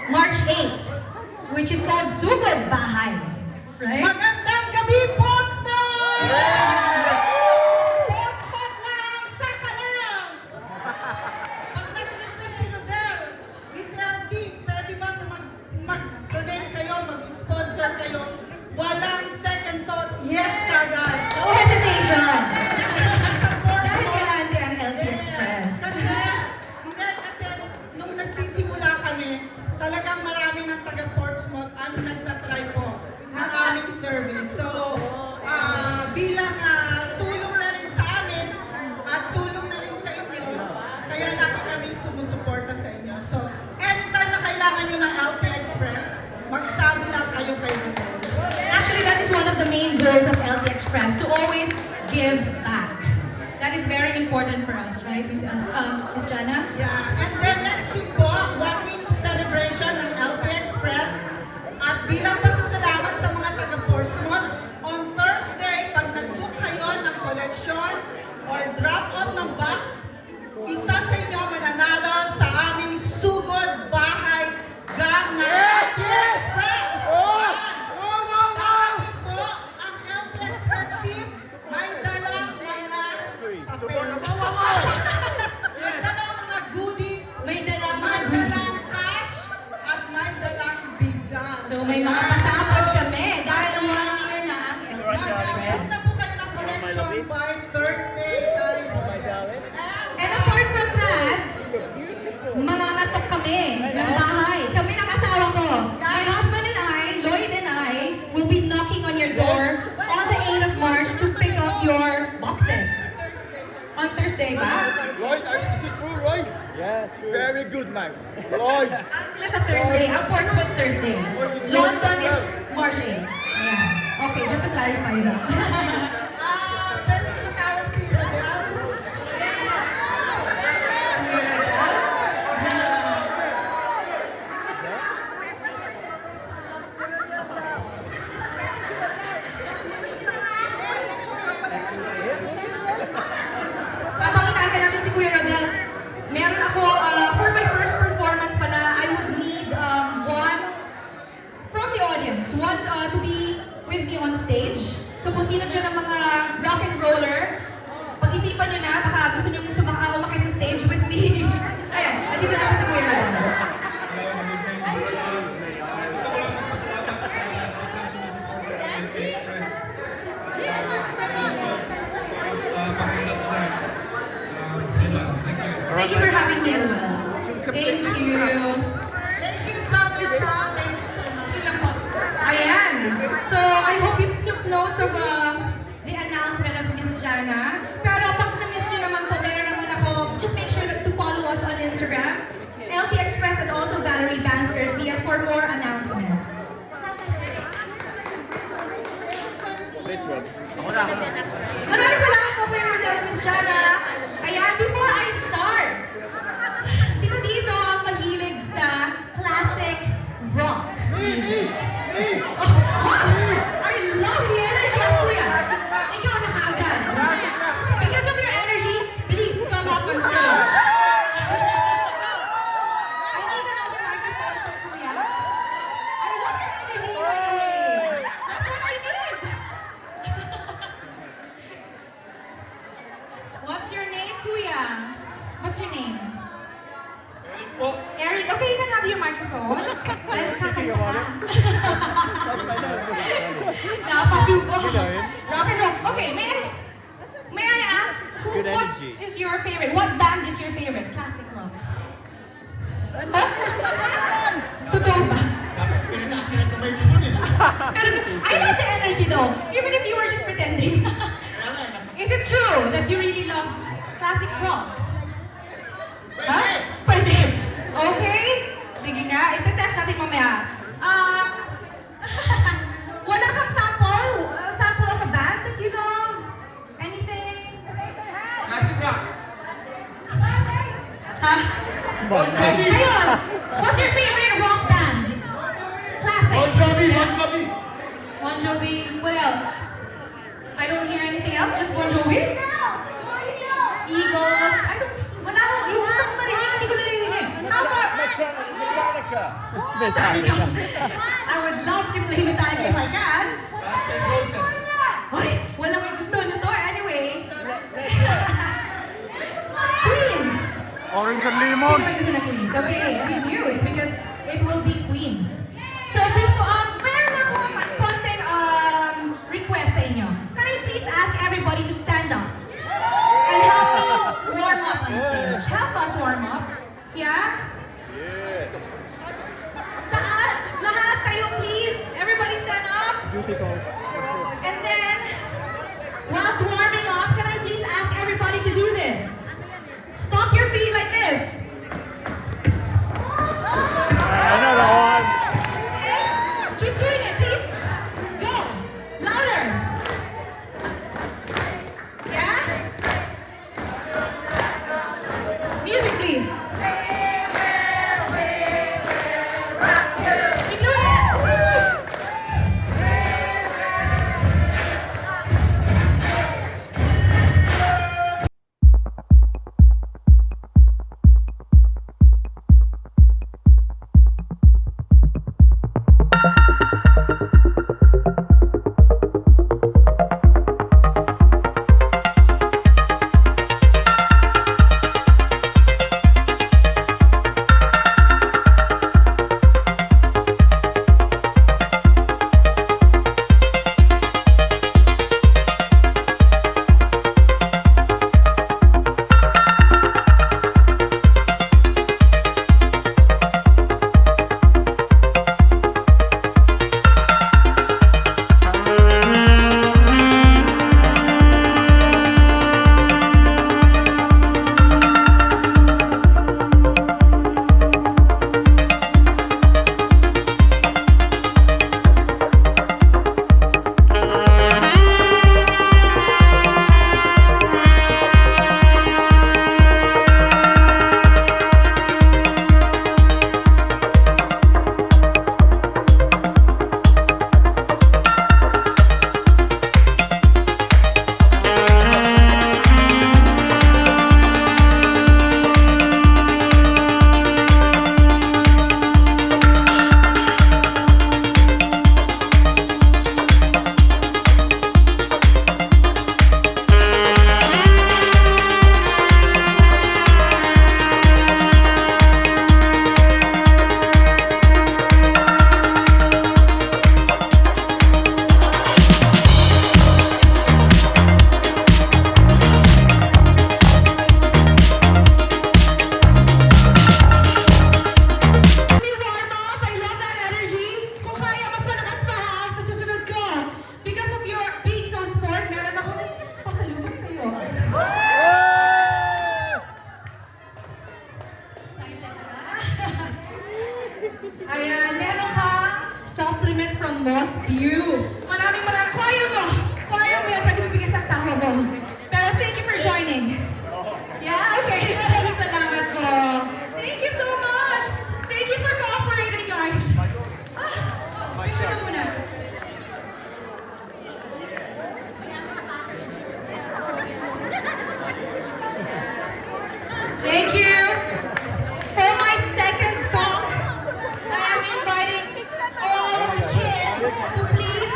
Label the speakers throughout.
Speaker 1: March 8, which is called Sugod Bahay. Right?
Speaker 2: Magandang gabi, Portsmouth! Portsmouth lang! Saka lang! Pag nag-request si Rodel, Miss LT, pwede bang mag-donate kayo, mag-sponsor kayo? Walang second thought, yes kagad!
Speaker 1: No hesitation!
Speaker 2: Support
Speaker 1: Dahil
Speaker 2: mo.
Speaker 1: galante ang LT Express.
Speaker 2: Kasi nung nagsisimula kami, talagang marami ng taga Portsmouth ang nagtatry po ng aming service. So, bilang tulong na rin sa amin at tulong na rin sa inyo, kaya lagi kaming sumusuporta sa inyo. So, anytime na kailangan nyo ng LT Express, magsabi lang kayo kay Rodel.
Speaker 1: Actually, that is one of the main goals of LT Express, to always give back. That is very important for us, right, Miss Jana?
Speaker 2: Yeah, and then next week po, 1-week celebration ng LT Express. At bilang pasasalamat sa mga taga-Portsmouth, on Thursday, pag nag-book kayo ng collection or drop-off ng box, isa sa inyo mananalo sa aming Sugod Bahay Gang ng LT Express! Dahil po, ang LT Express team, may dalang mga papel. May dalang mga goodies,
Speaker 1: May dalang mga
Speaker 2: may dalang
Speaker 1: goodies.
Speaker 2: cash, at may dalang bigas.
Speaker 1: So may mga pasapag kami dahil 1 year na ang LT
Speaker 2: Mag-book
Speaker 1: Express.
Speaker 2: na po kayo ng collection by Thursday kay Rodel.
Speaker 1: And apart from that, mananatok kami ng bahay. Kami ng asawa ko. My husband and I, Lloyd and I, will be knocking on your door on the 8th of March to pick up your boxes. On Thursday ba?
Speaker 3: Lloyd, is it true, Lloyd? Yeah, true. Very good, man. Lloyd.
Speaker 1: Sila sa Thursday, ang Portsmouth Thursday. London is March 8. Ayan. Okay, just to clarify that.
Speaker 2: Pwede matawag si Rodel?
Speaker 1: Habang inaantay natin si Kuya Rodel, meron ako, for my first performance pala, I would need one from the audience, one to be with me on stage. So kung sino dyan ng mga rock and roller, pag-isipan nyo na, baka gusto nyo umakit sa stage with me. Ayan, nandito na ako si Kuya Rodel. Thank you for having me as well. Thank you.
Speaker 2: Thank you so much, ha? Thank you so much.
Speaker 1: Yun lang po. Ayan. So, I hope you took notes of the announcement of Miss Jana. Pero pag na-miss nyo naman po, meron naman ako, just make sure to follow us on Instagram, LT Express and also Valerie Banks Garcia for more announcements.
Speaker 3: This one.
Speaker 1: Maraming salamat po Kuya Rodel at Miss Jana. Ayan, before I start, sino dito ang mahilig sa classic rock music? Oh, I love the energy of Kuya. Ikaw na kaagad. Because of your energy, please come up on stage. I need another microphone for Kuya. I love your energy, by the way. That's what I need. What's your name, Kuya? What's your name? Eric. Okay, you can have your microphone. Dahil kakanta ka. Napasubo. Rock and roll. Okay, may I ask,
Speaker 3: Good
Speaker 1: what
Speaker 3: energy.
Speaker 1: is your favorite? What band is your favorite? Classic rock. Huh? Totoo ba? Pero I love the energy though, even if you were just pretending. Is it true that you really love classic rock? Huh? Pwede. Okay? Sige nga, iti-test natin mamaya. Wala kang sample? Sample of a band that you love? Anything?
Speaker 4: Classic rock.
Speaker 1: Ha?
Speaker 4: Bon Jovi.
Speaker 1: Ayun! What's your favorite rock band? Classic.
Speaker 4: Bon Jovi. Bon Jovi.
Speaker 1: Bon Jovi. What else? I don't hear anything else, just Bon Jovi? Eagles. I don't, wala akong, yung gusto kong marinig, hindi ko narinig. How about,
Speaker 3: Metallica.
Speaker 1: Metallica. I would love to play Metallica if I can.
Speaker 4: Guns N' Roses.
Speaker 1: Ay, walang may gusto nito. Anyway. Queens.
Speaker 3: Orange and
Speaker 1: Sino
Speaker 3: lemon.
Speaker 1: ba gusto na Queens? Okay, good news because it will be Queens. So, before, meron ako content request sa inyo. Can I please ask everybody to stand up and help me warm up on stage? Help us warm up. Yeah? Taas! Lahat kayo please! Everybody stand up! And then, whilst warming up, can I please ask everybody to do this? Stop your feet like this.
Speaker 3: Another one.
Speaker 1: Okay? Keep doing it, please. Go. Louder. Yeah? Music, please. Keep doing it. Woo! Let me warm up. I love that energy. Kung kaya, mas malakas pa ha sa susunod ko. Because of your being so sport, meron akong pasalubong sa iyo. Excited ka ba? Ayan, meron kang supplement from Moss View. Maraming kaya mo. Kaya mo yan, pwede bibigay sa asawa mo. Pero thank you for joining. Yeah, okay. Maraming salamat po. Thank you so much. Thank you for cooperating, guys. Picture ka muna. Thank you. For my second song, I am inviting all of the kids to please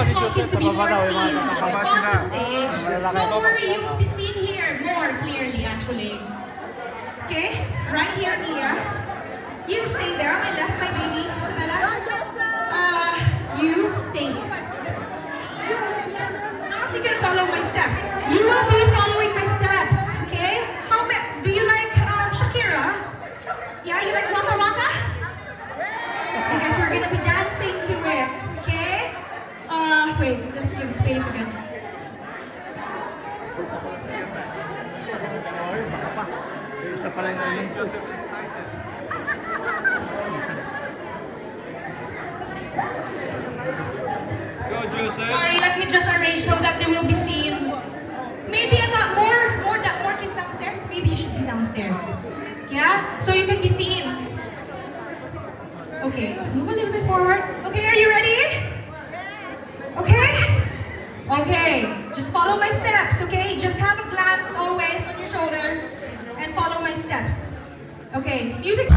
Speaker 1: small kids to be more seen on the stage. Don't worry, you will be seen here more clearly, actually. Okay? Right here, Mia. You stay there. On my left, my baby. Isabella. You stay here. As you can follow my steps. You will be following my steps. Okay? Do you like Shakira? Yeah, you like Waka Waka? Because we're gonna be dancing to it. Okay? Wait, let's give space again.
Speaker 3: Isa pala yung namin ko.
Speaker 1: Sorry, let me just arrange so that they will be seen. Maybe more kids downstairs. Maybe you should be downstairs. Yeah? So you can be seen. Okay, move a little bit forward. Okay, are you ready? Okay? Okay, just follow my steps, okay? Just have a glance always on your shoulder and follow my steps. Okay, music.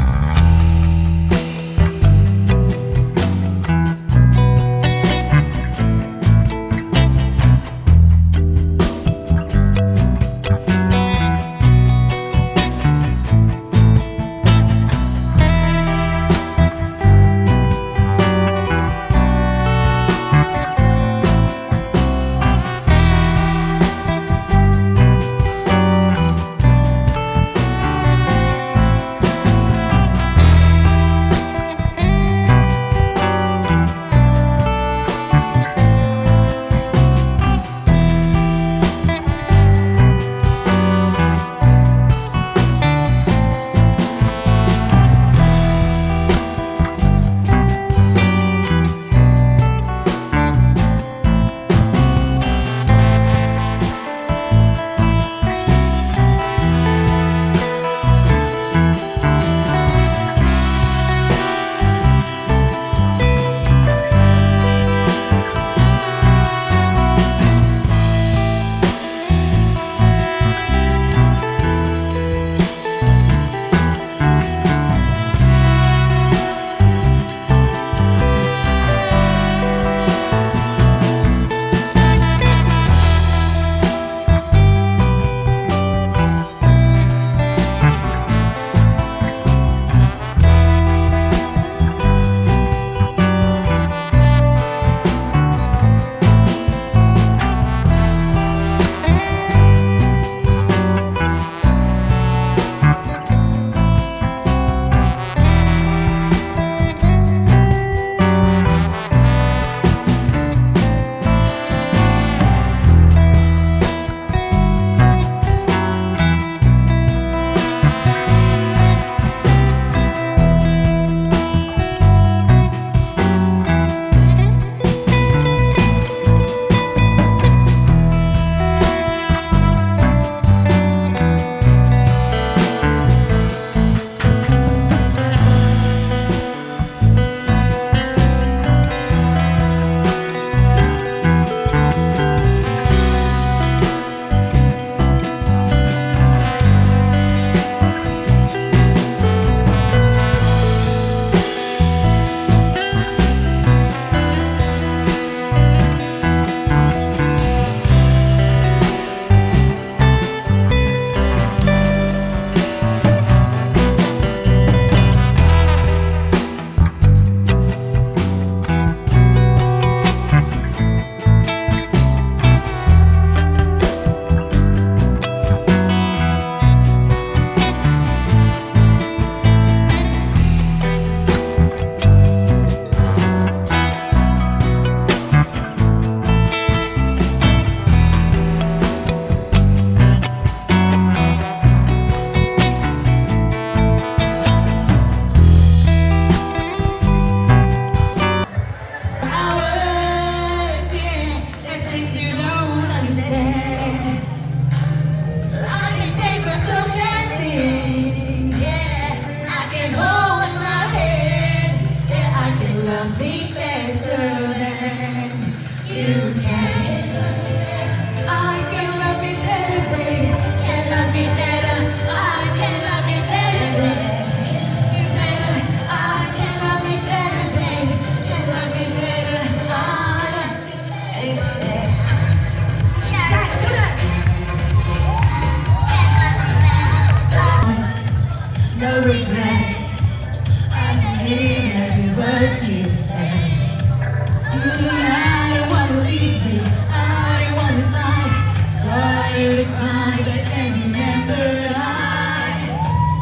Speaker 1: every time I can remember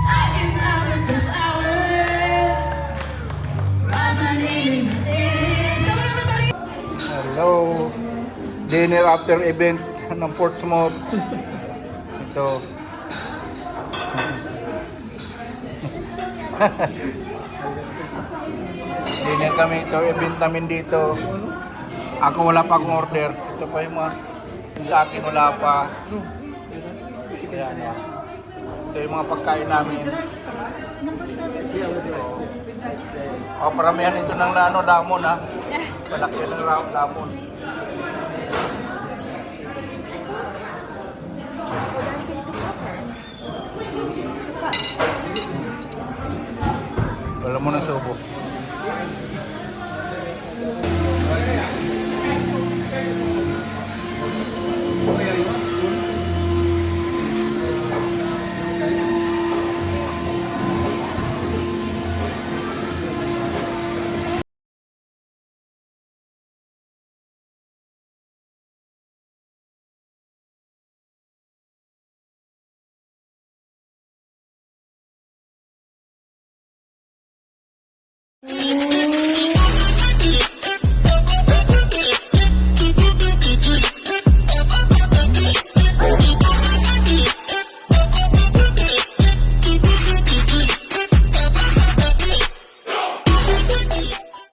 Speaker 1: I give hours of hours. Write my name in the sand. Come on, everybody!
Speaker 5: Hello. Dinner after event ng Portsmouth. Ito. Dinner kami ito. Event namin dito. Ako wala pa akong order. Ito pa yung mga yung sa akin wala pa. Yan. Ito yung mga pagkain namin. Paramihan ito ng lamon ha. Malaki ng lamon. Wala mo na subo.